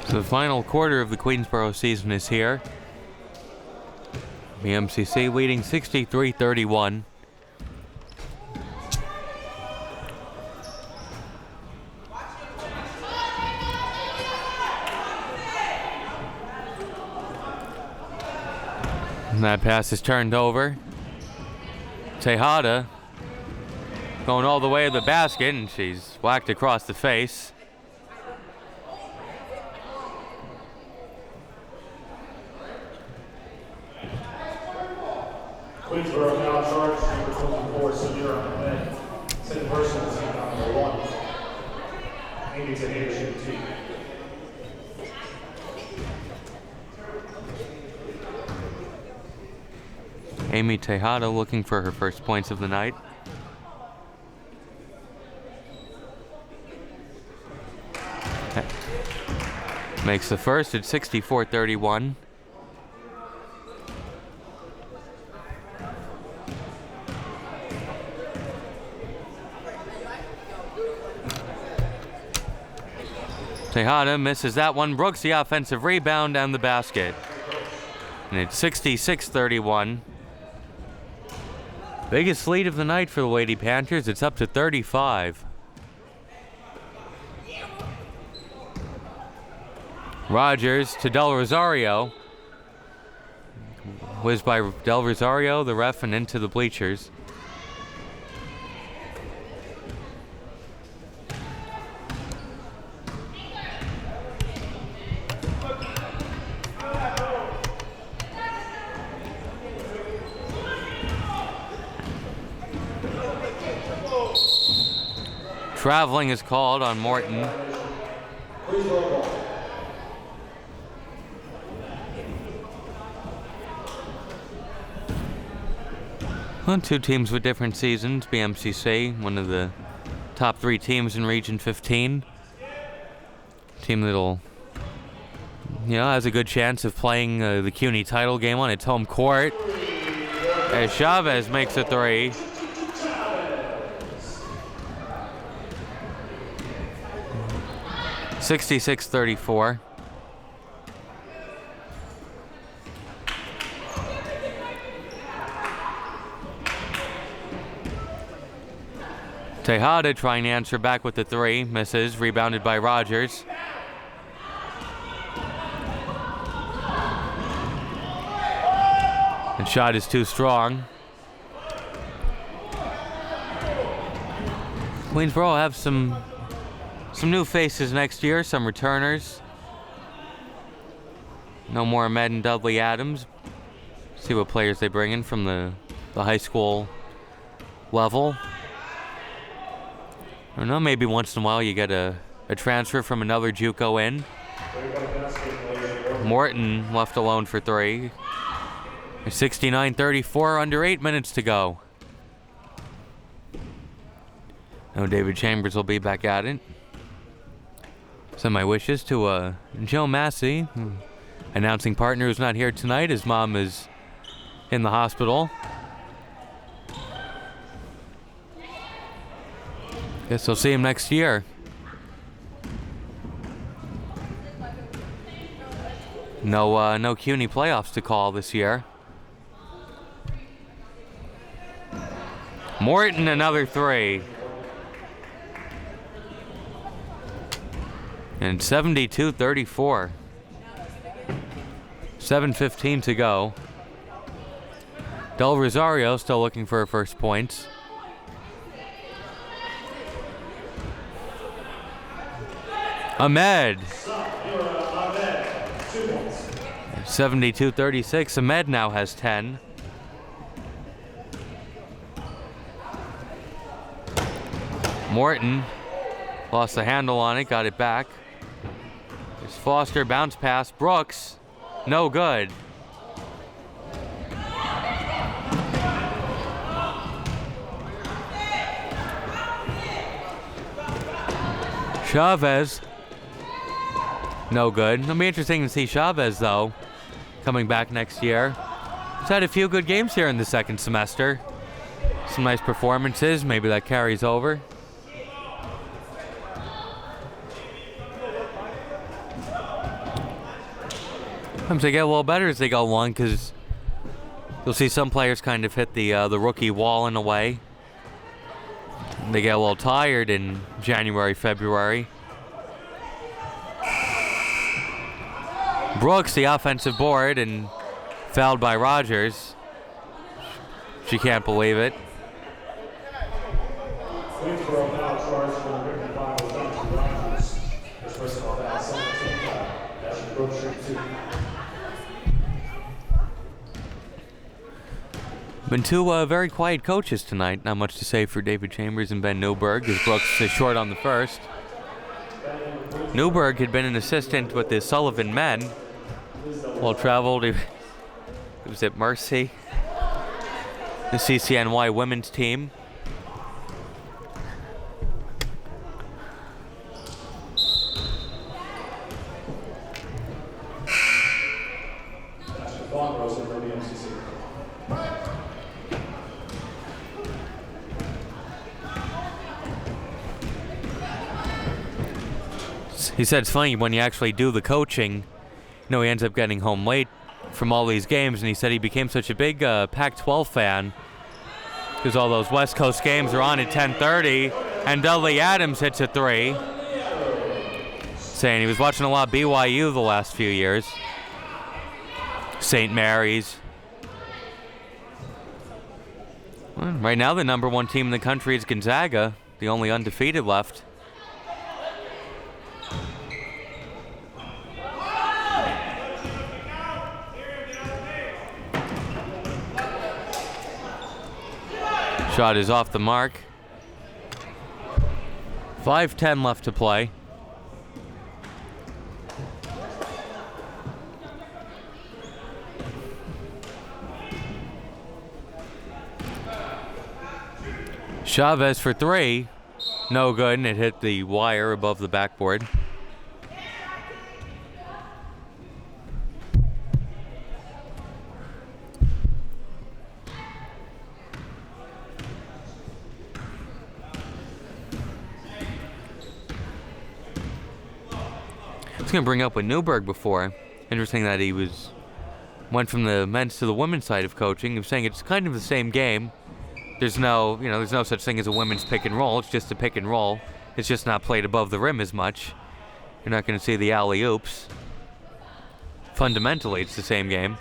So the final quarter of the Queensboro season is here. BMCC leading 63-31. And that pass is turned over. Tejada going all the way to the basket, and she's whacked across the face. Queensboro now charged number 24, Samira Ahmed. Second person is number 1. Amy Tejada shooting 2. Amy Tejada looking for her first points of the night. Makes the first at 64-31. Tejada misses that one. Brooks the offensive rebound and the basket. And it's 66-31. Biggest lead of the night for the Lady Panthers. It's up to 35. Rogers to Del Rosario. Whizzed by Del Rosario, the ref, and into the bleachers. Traveling is called on Morton. Well, two teams with different seasons. BMCC, one of the top 3 teams in Region 15. Team that'll, has a good chance of playing the CUNY title game on its home court. As Chavez makes a 3. $66-34. Tejada trying to answer back with the 3. Misses. Rebounded by Rogers. And shot is too strong. Queensboro will have some new faces next year, some returners. No more Ahmed and Dudley Adams. See what players they bring in from the high school level. I don't know, maybe once in a while you get a transfer from another JUCO in. Morton left alone for 3. 69-34, under 8 minutes to go. Now David Chambers will be back at it. Send my wishes to Joe Massey, announcing partner who's not here tonight. His mom is in the hospital. Guess we'll see him next year. No CUNY playoffs to call this year. Morton, another 3. And 72-34. 7:15 to go. Del Rosario still looking for her first points. Ahmed. 72-36. Ahmed now has 10. Morton lost the handle on it, got it back. There's Foster, bounce pass. Brooks, no good. Chavez, no good. It'll be interesting to see Chavez, though, coming back next year. He's had a few good games here in the second semester. Some nice performances. Maybe that carries over. Sometimes they get a little better as they go along because you'll see some players kind of hit the rookie wall in a way. They get a little tired in January, February. Brooks, the offensive board, and fouled by Rogers. She can't believe it. Queensboro now charged for the 55 with Johnson Rogers. His personal foul, 17 foul. That's Brooks shoot 2. Been two very quiet coaches tonight. Not much to say for David Chambers and Ben Newberg, as Brooks is short on the first. Newberg had been an assistant with the Sullivan men. While traveled, he was at Mercy, the CCNY women's team. He said it's funny when you actually do the coaching, you know, he ends up getting home late from all these games, and he said he became such a big Pac-12 fan because all those West Coast games are on at 10:30, and Dudley Adams hits a 3, saying he was watching a lot of BYU the last few years. St. Mary's. Well, right now the number 1 team in the country is Gonzaga, the only undefeated left. Shot is off the mark. 5:10 left to play. Chavez for 3. No good, and it hit the wire above the backboard. I was going to bring up with Newberg before. Interesting that he went from the men's to the women's side of coaching. He was saying it's kind of the same game. There's no such thing as a women's pick and roll. It's just a pick and roll. It's just not played above the rim as much. You're not going to see the alley-oops. Fundamentally, it's the same game.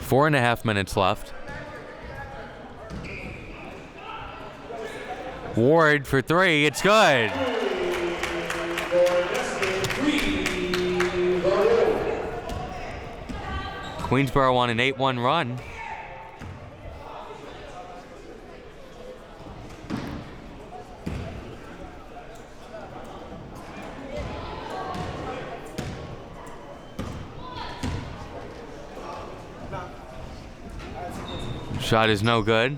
Four and a half minutes left. Ward for 3. It's good. Queensboro on an 8-1 run. Shot is no good.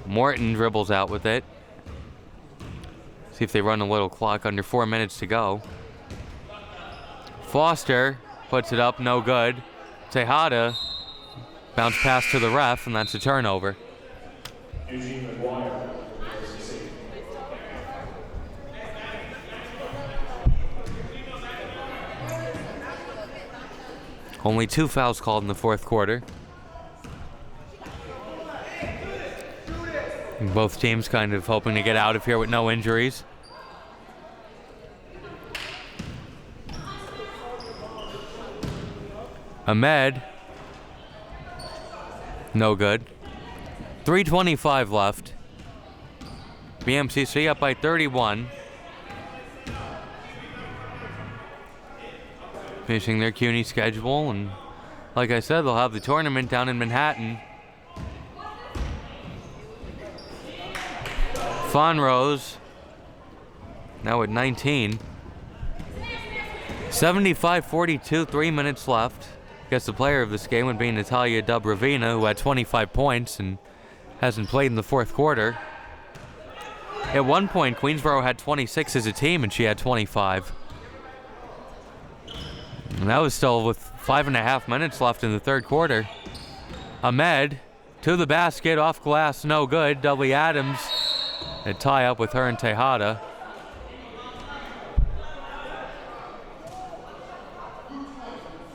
Morton dribbles out with it. See if they run a little clock. Under 4 minutes to go. Foster puts it up, no good. Tejada bounce pass to the ref, and that's a turnover. Eugene McGuire, SEC. Only 2 fouls called in the fourth quarter. Both teams kind of hoping to get out of here with no injuries. Ahmed. No good. 3:25 left. BMCC up by 31. Finishing their CUNY schedule, and like I said, they'll have the tournament down in Manhattan. Fonrose, now at 19. 75-42, 3 minutes left. Guess the player of this game would be Natalia Dubrovina, who had 25 points and hasn't played in the fourth quarter. At one point, Queensboro had 26 as a team, and she had 25. And that was still with 5.5 minutes left in the third quarter. Ahmed to the basket, off glass, no good. Dudley Adams A tie up with her and Tejada.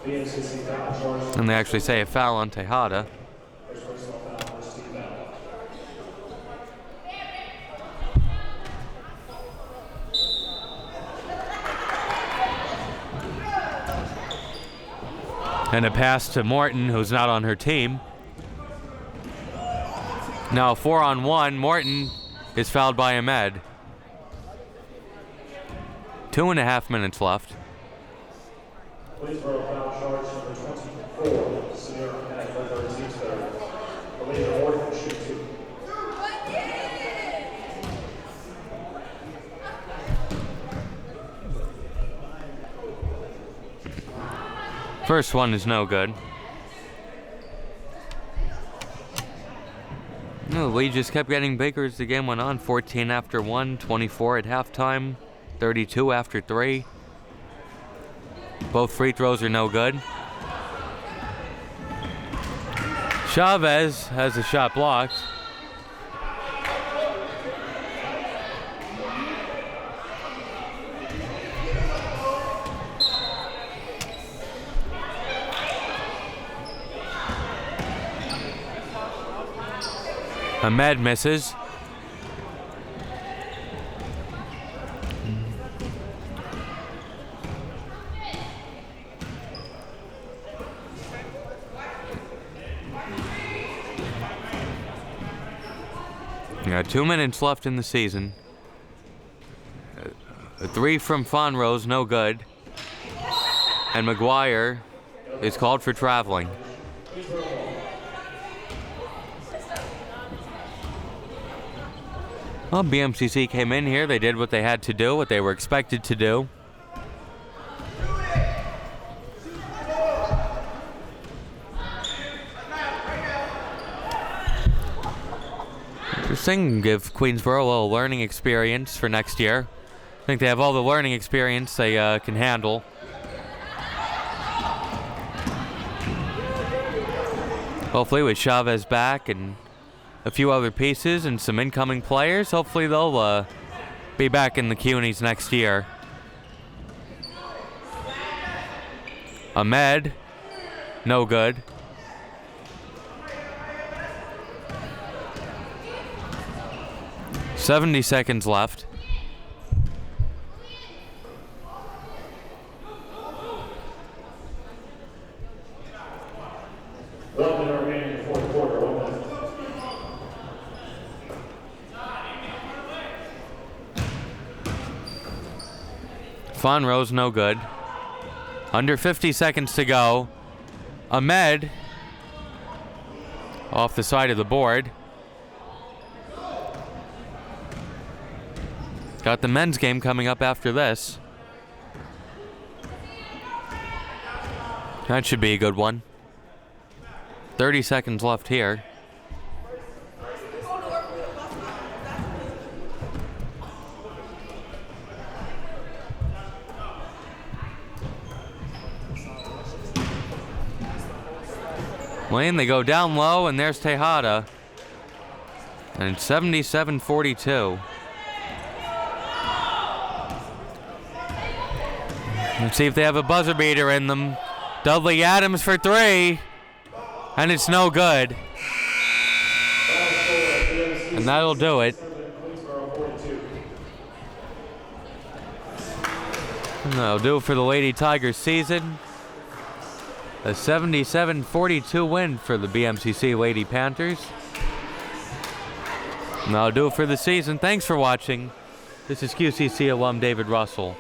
BMCC foul charge. And they actually say a foul on Tejada. First personal foul, first team foul. And a pass to Morton, who's not on her team. Now 4-on-1. Morton is fouled by Ahmed. 2.5 minutes left. Queensboro foul charge number 24. Samir Ahmed, third team's third. Elijah Morton, shoot 2. First one is no good. No, the lead just kept getting bigger as the game went on. 14 after 1, 24 at halftime, 32 after 3. Both free throws are no good. Chavez has a shot blocked. Ahmed misses. Got 2 minutes left in the season. A 3 from Fonrose, no good. And McGuire is called for traveling. Well, BMCC came in here. They did what they had to do, what they were expected to do. This thing can give Queensboro a little learning experience for next year. I think they have all the learning experience they can handle. Hopefully with Chavez back and a few other pieces and some incoming players, hopefully they'll be back in the CUNYs next year. Ahmed, no good. $70 seconds left. One minute remaining in the fourth quarter. 1 minute. Fonrose, no good. Under 50 seconds to go. Ahmed off the side of the board. Got the men's game coming up after this. That should be a good one. 30 seconds left here. Lane, they go down low, and there's Tejada. And it's 77-42. Let's see if they have a buzzer beater in them. Dudley Adams for 3. And it's no good. And that'll do it. And that'll do it for the Lady Tigers season. A 77-42 win for the BMCC Lady Panthers. And that'll do it for the season. Thanks for watching. This is QCC alum David Russell.